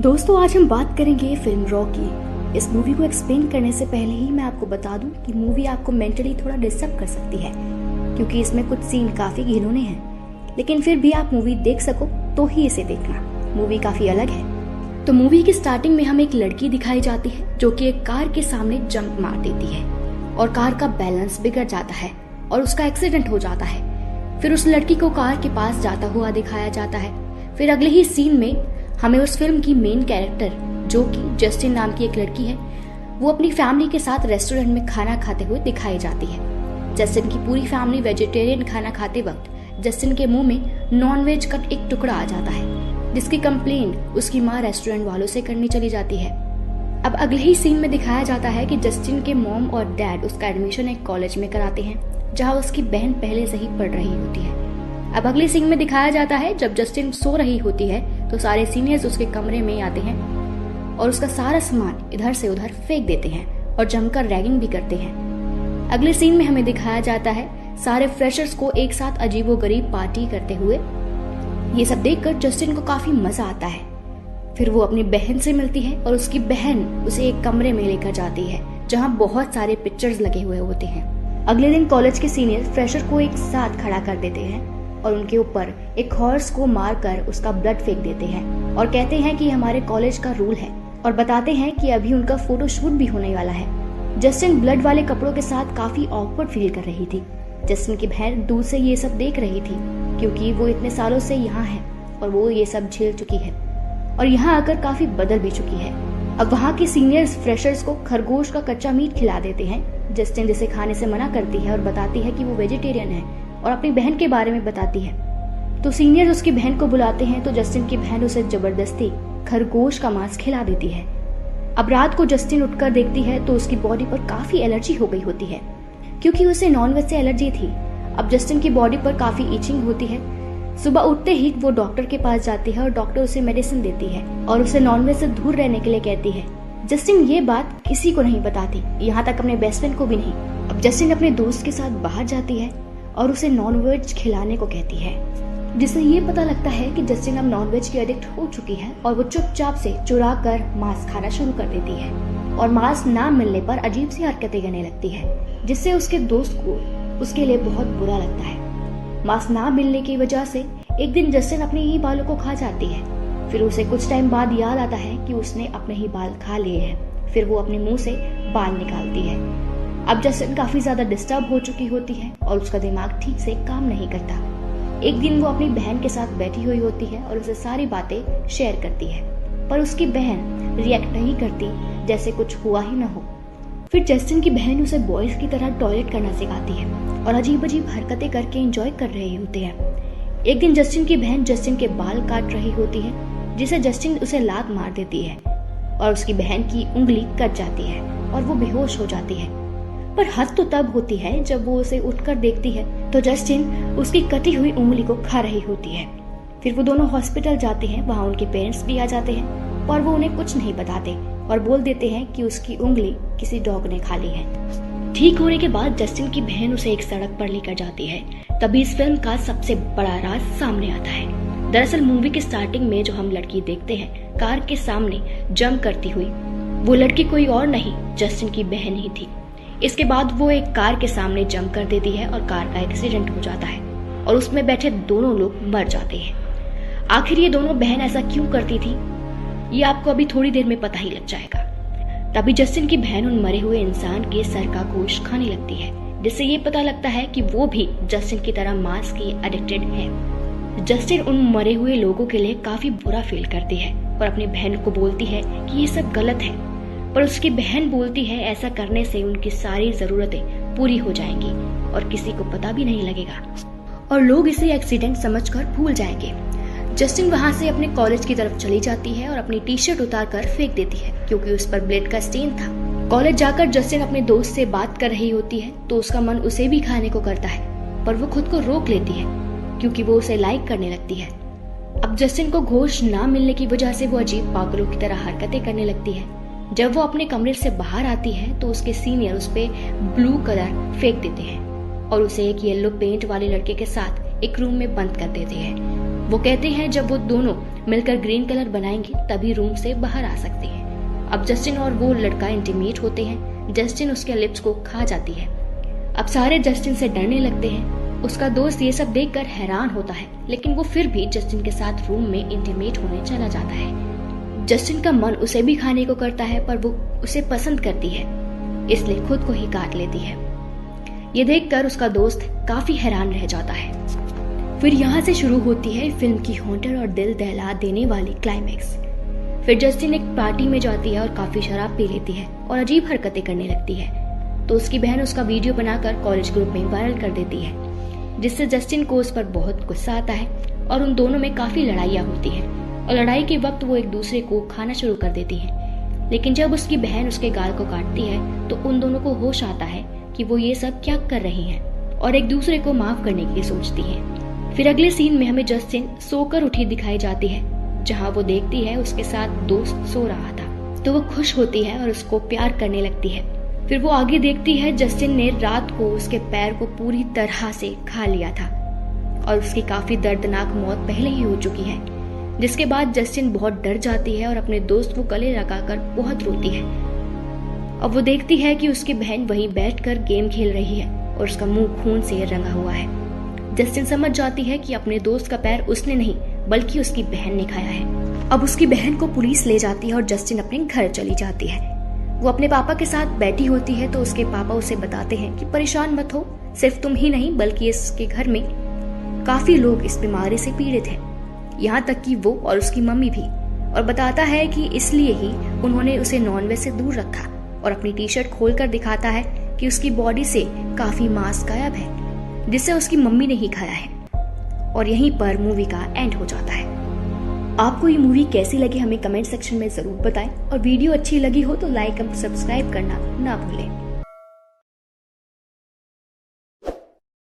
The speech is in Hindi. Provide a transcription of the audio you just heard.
दोस्तों, आज हम बात करेंगे फिल्म रॉ की। इस मूवी को एक्सप्लेन करने से पहले ही मैं आपको बता दूं कि मूवी आपको मेंटली थोड़ा डिस्टर्ब कर सकती है, क्योंकि इसमें कुछ सीन काफी घिनौने हैं। लेकिन फिर भी आप मूवी देख सको तो ही इसे देखना, मूवी काफी अलग है। तो मूवी की स्टार्टिंग में हमें एक लड़की दिखाई जाती है जो कि एक कार के सामने जंप मार देती है और कार का बैलेंस बिगड़ जाता है और उसका एक्सीडेंट हो जाता है। फिर उस लड़की को कार के पास जाता हुआ दिखाया जाता है। फिर अगले ही सीन में हमें उस फिल्म की मेन कैरेक्टर, जो कि जस्टिन नाम की एक लड़की है, वो अपनी फैमिली के साथ रेस्टोरेंट में खाना खाते हुए दिखाई जाती है। जस्टिन की पूरी फैमिली वेजिटेरियन खाना खाते वक्त जस्टिन के मुंह में नॉनवेज का एक टुकड़ा आ जाता है, जिसकी कंप्लेंट उसकी माँ रेस्टोरेंट वालों से करनी चली जाती है। अब अगले ही सीन में दिखाया जाता है कि जस्टिन के मॉम और डैड उसका एडमिशन एक कॉलेज में कराते हैं, जहाँ उसकी बहन पहले से ही पढ़ रही होती है। अब अगले सीन में दिखाया जाता है जब जस्टिन सो रही होती है तो सारे सीनियर्स उसके कमरे में आते हैं और उसका सारा सामान इधर से उधर फेंक देते हैं और जमकर रैगिंग भी करते हैं। अगले सीन में हमें दिखाया जाता है सारे फ्रेशर्स को एक साथ अजीबोगरीब पार्टी करते हुए। ये सब देखकर जस्टिन को काफी मजा आता है। फिर वो अपनी बहन से मिलती है और उसकी बहन उसे एक कमरे में लेकर जाती है जहाँ बहुत सारे पिक्चर्स लगे हुए होते हैं। अगले दिन कॉलेज के सीनियर फ्रेशर को एक साथ खड़ा कर देते हैं और उनके ऊपर एक हॉर्स को मारकर उसका ब्लड फेंक देते हैं और कहते हैं कि हमारे कॉलेज का रूल है, और बताते हैं कि अभी उनका फोटो शूट भी होने वाला है। जस्टिन ब्लड वाले कपड़ों के साथ काफी ऑकवर्ड फील कर रही थी। जस्टिन की बहन दूर से ये सब देख रही थी, क्योंकि वो इतने सालों से यहाँ है और वो ये सब झेल चुकी है और यहाँ आकर काफी बदल भी चुकी है। अब वहाँ के सीनियर्स फ्रेशर्स को खरगोश का कच्चा मीट खिला देते हैं। जस्टिन जिसे खाने से मना करती है और बताती है कि वो वेजिटेरियन है और अपनी बहन के बारे में बताती है। तो सीनियर्स उसकी बहन को बुलाते हैं तो जस्टिन की बहन उसे जबरदस्ती खरगोश का मांस खिला देती है। अब रात को जस्टिन उठकर देखती है तो उसकी बॉडी पर काफी एलर्जी हो गई होती है, क्योंकि उसे नॉनवेज से एलर्जी थी। अब जस्टिन की बॉडी पर काफी इचिंग होती है। सुबह उठते ही वो डॉक्टर के पास जाती है और डॉक्टर उसे मेडिसिन देती है और उसे नॉनवेज से दूर रहने के लिए कहती है। जस्टिन ये बात किसी को नहीं बताती, यहाँ तक अपने बेस्ट फ्रेंड को भी नहीं। अब जस्टिन अपने दोस्त के साथ बाहर जाती है और उसे नॉनवेज खिलाने को कहती है, जिससे ये पता लगता है कि जस्टिन अब नॉनवेज की एडिक्ट हो चुकी है और वो चुपचाप से चुरा कर मांस खाना शुरू कर देती है और मांस ना मिलने पर अजीब सी हरकतें करने लगती है, जिससे उसके दोस्त को उसके लिए बहुत बुरा लगता है। मांस ना मिलने की वजह से एक दिन जस्टिन अपने ही बालों को खा जाती है। फिर उसे कुछ टाइम बाद याद आता है कि उसने अपने ही बाल खा लिए हैं। फिर वो अपने मुंह से बाल निकालती है। अब जस्टिन काफी ज्यादा डिस्टर्ब हो चुकी होती है और उसका दिमाग ठीक से काम नहीं करता। एक दिन वो अपनी बहन के साथ बैठी हुई होती है और उसे सारी बातें शेयर करती है, पर उसकी बहन रिएक्ट नहीं करती, जैसे कुछ हुआ ही न हो। फिर जस्टिन की बहन उसे बॉयज की तरह टॉयलेट करना सिखाती है और अजीब अजीब हरकतें करके एंजॉय कर रहे होते हैं। एक दिन जस्टिन की बहन जस्टिन के बाल काट रही होती है, जिसे जस्टिन उसे लात मार देती है और उसकी बहन की उंगली कट जाती है और वो बेहोश हो जाती है। पर हद तो तब होती है जब वो उसे उठकर देखती है तो जस्टिन उसकी कटी हुई उंगली को खा रही होती है। फिर वो दोनों हॉस्पिटल जाते हैं। वहाँ उनके पेरेंट्स भी आ जाते हैं और वो उन्हें कुछ नहीं बताते और बोल देते हैं कि उसकी उंगली किसी डॉग ने खा ली है। ठीक होने के बाद जस्टिन की बहन उसे एक सड़क पर लेकर जाती है। तभी इस फिल्म का सबसे बड़ा राज सामने आता है। दरअसल मूवी के स्टार्टिंग में जो हम लड़की देखते हैं कार के सामने जंप करती हुई, वो लड़की कोई और नहीं, जस्टिन की बहन ही थी। इसके बाद वो एक कार के सामने जंप कर देती है और कार का एक्सीडेंट हो जाता है और उसमें बैठे दोनों लोग मर जाते हैं। आखिर ये दोनों बहन ऐसा क्यों करती थी, ये आपको अभी थोड़ी देर में पता ही लग जाएगा। तभी जस्टिन की बहन उन मरे हुए इंसान के सर का गोश्त खाने लगती है, जिससे ये पता लगता है कि वो भी जस्टिन की तरह मांस की एडिक्टेड है। जस्टिन उन मरे हुए लोगों के लिए काफी बुरा फील करती है और अपनी बहन को बोलती है कि ये सब गलत है, पर उसकी बहन बोलती है ऐसा करने से उनकी सारी जरूरतें पूरी हो जाएंगी और किसी को पता भी नहीं लगेगा और लोग इसे एक्सीडेंट समझकर भूल जाएंगे। जस्टिन वहां से अपने कॉलेज की तरफ चली जाती है और अपनी टी शर्ट उतार कर फेंक देती है, क्योंकि उस पर ब्लेड का स्टेन था। कॉलेज जाकर जस्टिन अपने दोस्त से बात कर रही होती है तो उसका मन उसे भी खाने को करता है, पर वो खुद को रोक लेती है क्योंकि वो उसे लाइक करने लगती है। अब जस्टिन को गोश्त ना मिलने की वजह से वो अजीब पागलों की तरह हरकतें करने लगती है। जब वो अपने कमरे से बाहर आती है तो उसके सीनियर उस पे ब्लू कलर फेंक देते हैं और उसे एक येलो पेंट वाले लड़के के साथ एक रूम में बंद कर देते हैं। वो कहते हैं जब वो दोनों मिलकर ग्रीन कलर बनाएंगे तभी रूम से बाहर आ सकते हैं। अब जस्टिन और वो लड़का इंटीमेट होते हैं। जस्टिन उसके लिप्स को खा जाती है। अब सारे जस्टिन से डरने लगते हैं। उसका दोस्त ये सब देखकर हैरान होता है, लेकिन वो फिर भी जस्टिन के साथ रूम में इंटीमेट होने चला जाता है। जस्टिन का मन उसे भी खाने को करता है, पर वो उसे पसंद करती है, इसलिए खुद को ही काट लेती है। ये देखकर उसका दोस्त काफी हैरान रह जाता है। फिर यहाँ से शुरू होती है फिल्म की हॉन्टर और दिल दहला देने वाली क्लाइमैक्स। फिर जस्टिन एक पार्टी में जाती है और काफी शराब पी लेती है और अजीब हरकतें करने लगती है, तो उसकी बहन उसका वीडियो बनाकर कॉलेज ग्रुप में वायरल कर देती है, जिससे जस्टिन को उस पर बहुत गुस्सा आता है और उन दोनों में काफी लड़ाइयाँ होती है और लड़ाई के वक्त वो एक दूसरे को खाना शुरू कर देती है। लेकिन जब उसकी बहन उसके गाल को काटती है तो उन दोनों को होश आता है कि वो ये सब क्या कर रही हैं और एक दूसरे को माफ करने के लिए सोचती है। फिर अगले सीन में हमें जस्टिन सोकर उठी दिखाई जाती है, जहाँ वो देखती है उसके साथ दोस्त सो रहा था, तो वो खुश होती है और उसको प्यार करने लगती है। फिर वो आगे देखती है जस्टिन ने रात को उसके पैर को पूरी तरह से खा लिया था और उसकी काफी दर्दनाक मौत पहले ही हो चुकी है, जिसके बाद जस्टिन बहुत डर जाती है और अपने दोस्त को गले लगाकर बहुत रोती है। अब वो देखती है कि उसकी बहन वहीं बैठकर गेम खेल रही है और उसका मुंह खून से रंगा हुआ है। जस्टिन समझ जाती है कि अपने दोस्त का पैर उसने नहीं बल्कि उसकी बहन ने खाया है। अब उसकी बहन को पुलिस ले जाती है और जस्टिन अपने घर चली जाती है। वो अपने पापा के साथ बैठी होती है तो उसके पापा उसे बताते हैं कि परेशान मत हो, सिर्फ तुम ही नहीं बल्कि इसके घर में काफी लोग इस बीमारी से पीड़ित हैं, यहाँ तक कि वो और उसकी मम्मी भी। और बताता है कि इसलिए ही उन्होंने उसे नॉनवेज से दूर रखा और अपनी टी शर्ट खोलकर दिखाता है कि उसकी बॉडी से काफी मांस गायब है, जिसे उसकी मम्मी ने ही खाया है। और यहीं पर मूवी का एंड हो जाता है। आपको ये मूवी कैसी लगी हमें कमेंट सेक्शन में जरूर बताएं और वीडियो अच्छी लगी हो तो लाइक और सब्सक्राइब करना ना भूलें।